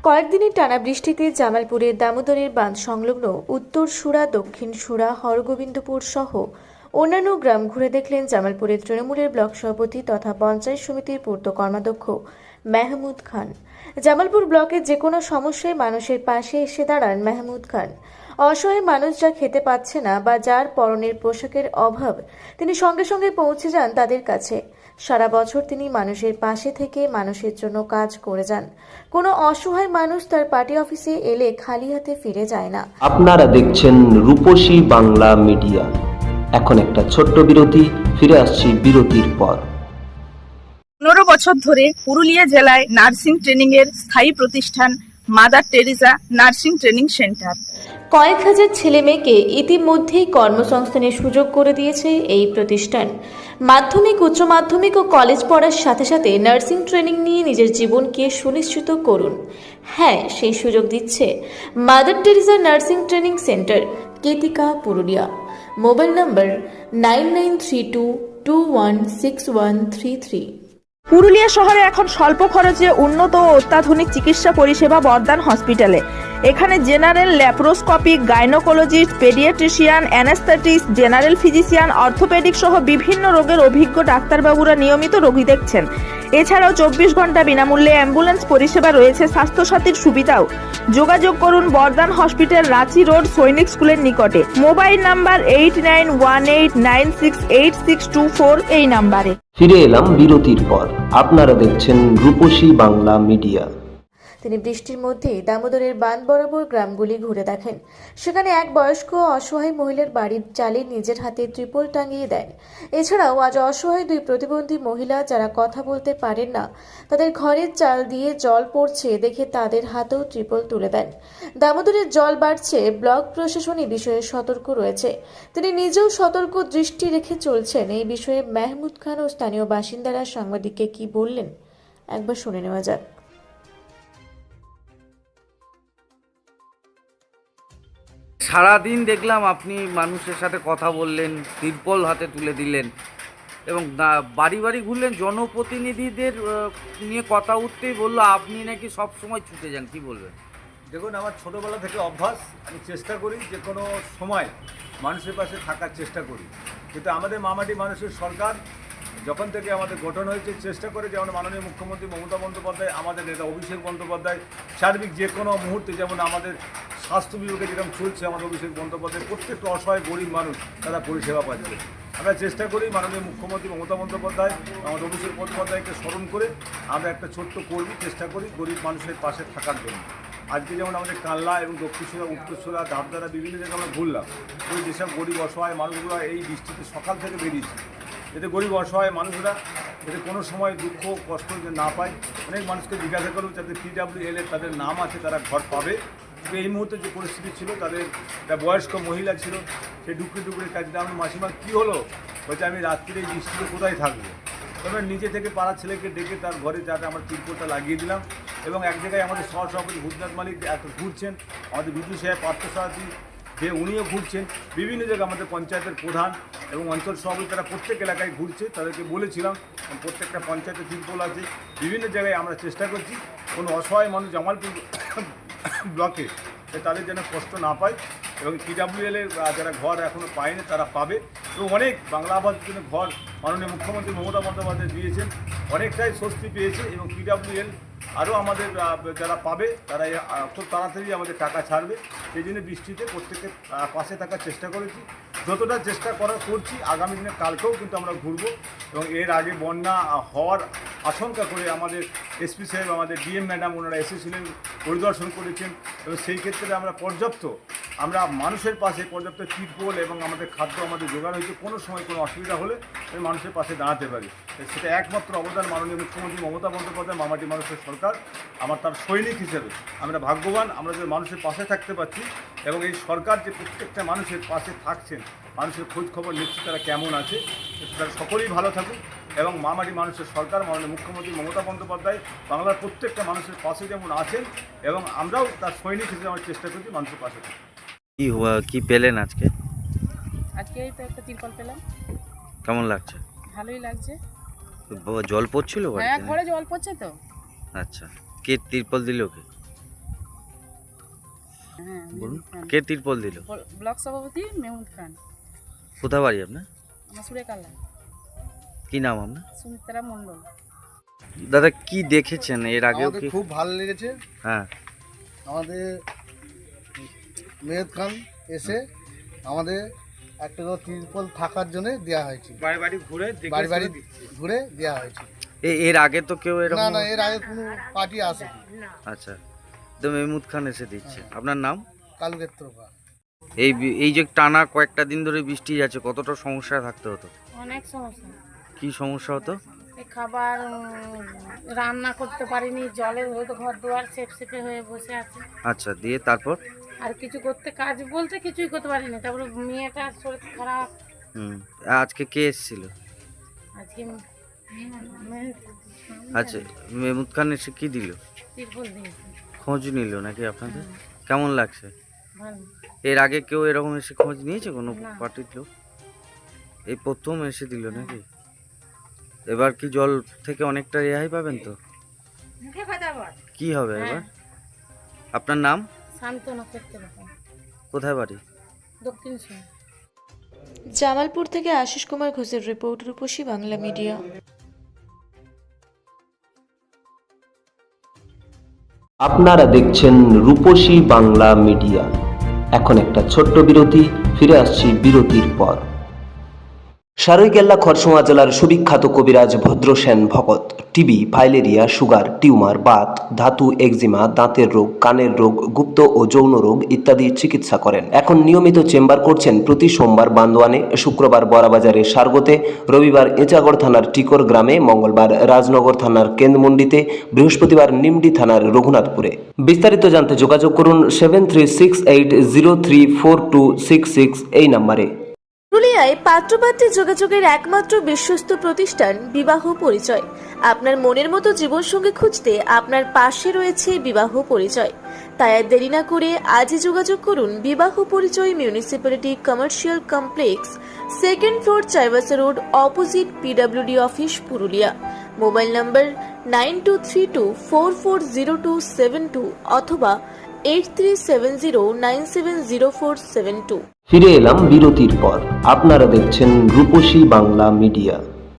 কয়েকদিনের টানা বৃষ্টিতে জামালপুরের দামোদরের বাঁধ সংলগ্ন উত্তর সুরা, দক্ষিণ সুরা, হরগোবিন্দপুর সহ অন্যান্য গ্রাম ঘুরে দেখলেন জামালপুরের তৃণমূলের ব্লক সভাপতি তথা পঞ্চায়েত সমিতির পূর্ত কর্মাধ্যক্ষ মেহমুদ খান। জামালপুর ব্লকের যে কোনো সমস্যায় মানুষের পাশে এসে দাঁড়ান মেহমুদ খান। অসহায় মানুষ যা খেতে পাচ্ছে না বা যার পরনের পোশাকের অভাব, তিনি সঙ্গে সঙ্গে পৌঁছে যান তাদের কাছে। সারা বছর তিনি মানুষের পাশে থেকে মানুষের জন্য কাজ করে যান। কোনো অসহায় মানুষ তার পার্টি অফিসে এলে খালি হাতে ফিরে যায় না। আপনারা দেখছেন রূপসী বাংলা মিডিয়া। এখন একটা ছোট্ট বিরতি, ফিরে আসছি বিরতির পর। 15 বছর ধরে পুরুলিয়া জেলায় নার্সিং ট্রেনিং এর স্থায়ী প্রতিষ্ঠান mother Teresa nursing training centre কয়েক হাজার ছেলে মেয়েকে ইতিমধ্যেই কর্মসংস্থানের সুযোগ করে দিয়েছে এই প্রতিষ্ঠান। মাধ্যমিক, উচ্চ মাধ্যমিক ও কলেজ পড়ার সাথে সাথে নার্সিং ট্রেনিং নিয়ে নিজের জীবনকে সুনিশ্চিত করুন। হ্যাঁ, সেই সুযোগ দিচ্ছে Mother Teresa nursing training centre, Ketika, Purulia. Mobile number 9932216133। Purulia শহরে এখন স্বল্প খরচে উন্নত ও অত্যাধুনিক চিকিৎসা পরিষেবা বর্ধমান হসপিটালে। এখানে general, laparoscopic, gynaecologist, paediatrician, anaesthetist, general physician, orthopaedic সহ বিভিন্ন রোগের অভিজ্ঞ ডাক্তারবাবুরা নিয়মিত রোগী দেখছেন। এছাড়াও 24 ঘন্টা বিনামূল্যে অ্যাম্বুলেন্স পরিষেবা রয়েছে, স্বাস্থ্যসাথীর সুবিধাও। যোগাযোগ করুন বর্ধমান হসপিটাল, রাঁচি রোড, সৈনিক স্কুলের নিকটে। মোবাইল নাম্বার 8918968624 এই নাম্বারে। ফিরে এলাম বিরতির পর। আপনারা দেখছেন রূপসী বাংলা মিডিয়া। তিনি বৃষ্টির মধ্যেই দামোদরের বাঁধ বরাবর গ্রামগুলি ঘুরে দেখেন। সেখানে এক বয়স্ক অসহায় মহিলার বাড়ির চালে নিজের হাতে ত্রিপল টাঙিয়ে দেন। এছাড়াও আজ অসহায় দুই প্রতিবন্ধী মহিলা যারা কথা বলতে পারেন না, তাদের ঘরের চাল দিয়ে জল পড়ছে দেখে তাদের হাতেও ত্রিপল তুলে দেন। দামোদরের জল বাড়ছে, ব্লক প্রশাসন এই বিষয়ে সতর্ক রয়েছে। তিনি নিজেও সতর্ক দৃষ্টি রেখে চলছেন। এই বিষয়ে মেহমুদ খান ও স্থানীয় বাসিন্দারা সাংবাদিককে কি বললেন একবার শুনে নেওয়া যাক। সারাদিন দেখলাম আপনি মানুষের সাথে কথা বললেন, তিরপল হাতে তুলে দিলেন এবং বাড়ি বাড়ি ঘুরলেন। জনপ্রতিনিধিদের নিয়ে কথা উঠতেই বললো আপনি নাকি সব সময় ছুটে যান, কি বলবেন? দেখুন, আমার ছোটোবেলা থেকে অভ্যাস, আমি চেষ্টা করি যে কোনো সময় মানুষের পাশে থাকার চেষ্টা করি। কিন্তু আমাদের মামাটি মানুষের সরকার যখন থেকে আমাদের গঠন হয়েছে, চেষ্টা করে যেমন মাননীয় মুখ্যমন্ত্রী মমতা বন্দ্যোপাধ্যায়, আমাদের নেতা অভিষেক বন্দ্যোপাধ্যায় সার্বিক যে কোনো মুহূর্তে, যেমন আমাদের স্বাস্থ্য বিভাগে যেরকম চলছে, আমাদের অভিষেক বন্দ্যোপাধ্যায় প্রত্যেকটা অসহায় গরিব মানুষ তারা পরিষেবা পাচ্ছে। আমরা চেষ্টা করি মাননীয় মুখ্যমন্ত্রী মমতা বন্দ্যোপাধ্যায়, আমাদের অভিষেক বন্দ্যোপাধ্যায়কে স্মরণ করে আমরা একটা ছোট্ট কর্মী চেষ্টা করি গরিব মানুষের পাশে থাকার জন্য। আজকে যেমন আমাদের কাল্লা এবং দক্ষিণসুরা, উত্তরসুরা, ধাপধারা বিভিন্ন জায়গায় আমরা ঘুরলাম। ওই যেসব গরিব অসহায় মানুষগুলো এই বৃষ্টিতে সকাল থেকে বেরিয়েছে, এতে গরিব অসহায় মানুষরা যাতে কোনো সময় দুঃখ কষ্ট যে না পায়। অনেক মানুষকে জিজ্ঞাসা করুন যাতে PWL এর তাদের নাম আছে, তারা ঘর পাবে। কিন্তু এই মুহূর্তে যে পরিস্থিতি ছিল, তাদের একটা বয়স্ক মহিলা ছিল, সে ডুকরে ডুকরে কাজটা, আমি মাসিমা কী হলো, বলছে আমি রাত্রিরে এই বৃষ্টিতে কোথায় থাকবো। তবে নিজে থেকে পাড়ার ছেলেকে ডেকে তার ঘরে যাতে আমরা তিরপলটা লাগিয়ে দিলাম। এবং এক জায়গায় আমাদের সহসভাপতি ভূতনাথ মালিক ঘুরছেন, আমাদের বিজু সাহেব পার্থসারথী যে উনিও ঘুরছেন, বিভিন্ন জায়গায় আমাদের পঞ্চায়েতের প্রধান এবং অঞ্চল সভাপতি তারা প্রত্যেক এলাকায় ঘুরছে। তাদেরকে বলেছিলাম প্রত্যেকটা পঞ্চায়েতে তিরপল আছে, বিভিন্ন জায়গায় আমরা চেষ্টা করছি কোনো অসহায় মানুষ জামালপুর ব্লকে তাদের যেন কষ্ট না পায়। এবং PWL এর যারা ঘর এখনও পায়নি তারা পাবে। এবং অনেক বাংলা আবাসের জন্য ঘর মাননীয় মুখ্যমন্ত্রী মমতা বন্দ্যোপাধ্যায় দিয়েছেন, অনেকটাই স্বস্তি পেয়েছে। এবং PWL আরও আমাদের যারা পাবে তারা খুব তাড়াতাড়ি আমাদের টাকা ছাড়বে। সেই জন্য বৃষ্টিতে প্রত্যেকের পাশে থাকার চেষ্টা করেছি, যতটা চেষ্টা করছি। আগামী দিনে কালকেও কিন্তু আমরা ঘুরবো। এবং এর আগে বন্যা হওয়ার আশঙ্কা করে আমাদের SP সাহেব, আমাদের DM ম্যাডাম ওনারা এসেছিলেন, পরিদর্শন করেছেন। এবং সেই ক্ষেত্রে আমরা মানুষের পাশে পর্যাপ্ত তিরপল এবং আমাদের খাদ্য আমাদের জোগাড় হয়েছে। কোনো সময় কোনো অসুবিধা হলে আমি মানুষের পাশে দাঁড়াতে পারি। সেটা একমাত্র অবদান মাননীয় মুখ্যমন্ত্রী মমতা বন্দ্যোপাধ্যায়, মামাটি মানুষের সরকার। আমার তার সৈনিক হিসেবে আমরা ভাগ্যবান, আমরা যে মানুষের পাশে থাকতে পারছি। এবং এই সরকার যে প্রত্যেকটা মানুষের পাশে থাকছেন, মানুষের খোঁজ খবর নিচ্ছে তারা কেমন আছে, তারা সকলেই ভালো থাকুক। এবং মামাটি মানুষের সরকার, মাননীয় মুখ্যমন্ত্রী মমতা বন্দ্যোপাধ্যায় বাংলার প্রত্যেকটা মানুষের পাশে যেমন আছেন, এবং আমরাও তার সৈনিক হিসেবে আমরা চেষ্টা করছি মানুষের পাশে থাকতে। কি পেলেন আজকে? আজকে এই তো একটা তিরপল পেলাম। কেমন লাগছে? ভালোই লাগছে। জল পড়ছিল হ্যাঁ, ঘরে জল পড়ছে তো। আচ্ছা, কে তিরপল দিল? কে? হ্যাঁ বলুন, মেহমুদ খান। কে তিরপল দিল? ব্লক সভাপতি মেহমুদ খান। কোথায় বাড়ি আপনার? আমার সুরেকালা কি নাম আপনার? সুমিত্রা মণ্ডল। দাদা কি দেখেছেন এর আগেও আমাদের কি? খুব ভালো লেগেছে। হ্যাঁ, আমাদের মেহেদ খান এসে আমাদের একটা করে তিরপল থাকার জন্য দেওয়া হয়েছে, বাড়ি বাড়ি ঘুরে দেওয়া হয়েছে। এর আগে তো কেউ না এরকম? না, এর আগে কোনো পার্টি আসেনি। আচ্ছা, তো মেহমুদ খান এসে দিচ্ছে। আপনার নাম? কালুক্ষেত্র এই যে টানা কয়েকটা দিন ধরে বৃষ্টি যাচ্ছে, কতটা সমস্যায় থাকতে হতো? অনেক সমস্যা। কি সমস্যা হতো? এই খাবার রান্না করতে পারিনি, জলে হয়তো ঘর দুয়ার সেপসেপে হয়ে বসে আছে। আচ্ছা, দিয়ে তারপর? আর কিছু করতে, কাজ বলতে কিছুই করতে পারিনি। তারপরে মেয়েটার শরীর খারাপ। আজকে কে এসেছিল? আজকে আচ্ছা, মেহমুদ খান এসে কি দিল? তিরপল দিয়েছে। খোঁজ নিল নাকি আপনাদের? কেমন লাগছে? ভালো। এর আগে কেউ এরকম এসে খোঁজ নিয়েছে কোনো না। পার্টির লোক? এই প্রথম এসে দিল নাকি? এবার কি জল থেকে অনেকটা রেহাই পাবেন তো? কি হবে এবার? আপনার নাম? শান্তনা করতে হবে। কোথায় বাড়ি? দক্ষিণ সিং। জামালপুর থেকে আশিস কুমার ঘোষের রিপোর্ট, রূপসী বাংলা মিডিয়া। আপনারা দেখছেন রূপসী বাংলা মিডিয়া। এখন একটা ছোট্ট বিরতি, ফিরে আসছি বিরতির পর। সারৈকেল্লা খরসোয়া জেলার সুবিখ্যাত কবিরাজ Bhadrasen Bhagat TB, filaria, sugar, tumour, Baat, ধাতু, একজিমা, দাঁতের রোগ, কানের রোগ, গুপ্ত ও যৌন রোগ ইত্যাদি চিকিৎসা করেন। এখন নিয়মিত চেম্বার করছেন প্রতি সোমবার বান্দোয়ানে, শুক্রবার বড়াবাজারে সারগোতে, রবিবার এঁচাগড় থানার টিকর গ্রামে, মঙ্গলবার রাজনগর থানার কেন্দ্রমন্ডিতে, বৃহস্পতিবার নিমডি থানার রঘুনাথপুরে। বিস্তারিত জানতে যোগাযোগ করুন 7368034266 এই নম্বরে। পুরুলিয়ায় পাত্রপাত্রী যোগাযোগের একমাত্র বিশ্বস্ত প্রতিষ্ঠান বিবাহ পরিচয়। আপনার মনের মতো জীবনসঙ্গী খুঁজতে আপনার পাশে রয়েছে বিবাহ পরিচয়। তাই আর দেরি না করে আজই যোগাযোগ করুন বিবাহ পরিচয়, municipality commercial complex, second floor, Chaibasa road, opposite PWD office, Purulia. Mobile নম্বর 9232440272 অথবা 8370970472। ফিরে এলাম বিরতির পর। আপনারা দেখছেন রূপসী বাংলা মিডিয়া।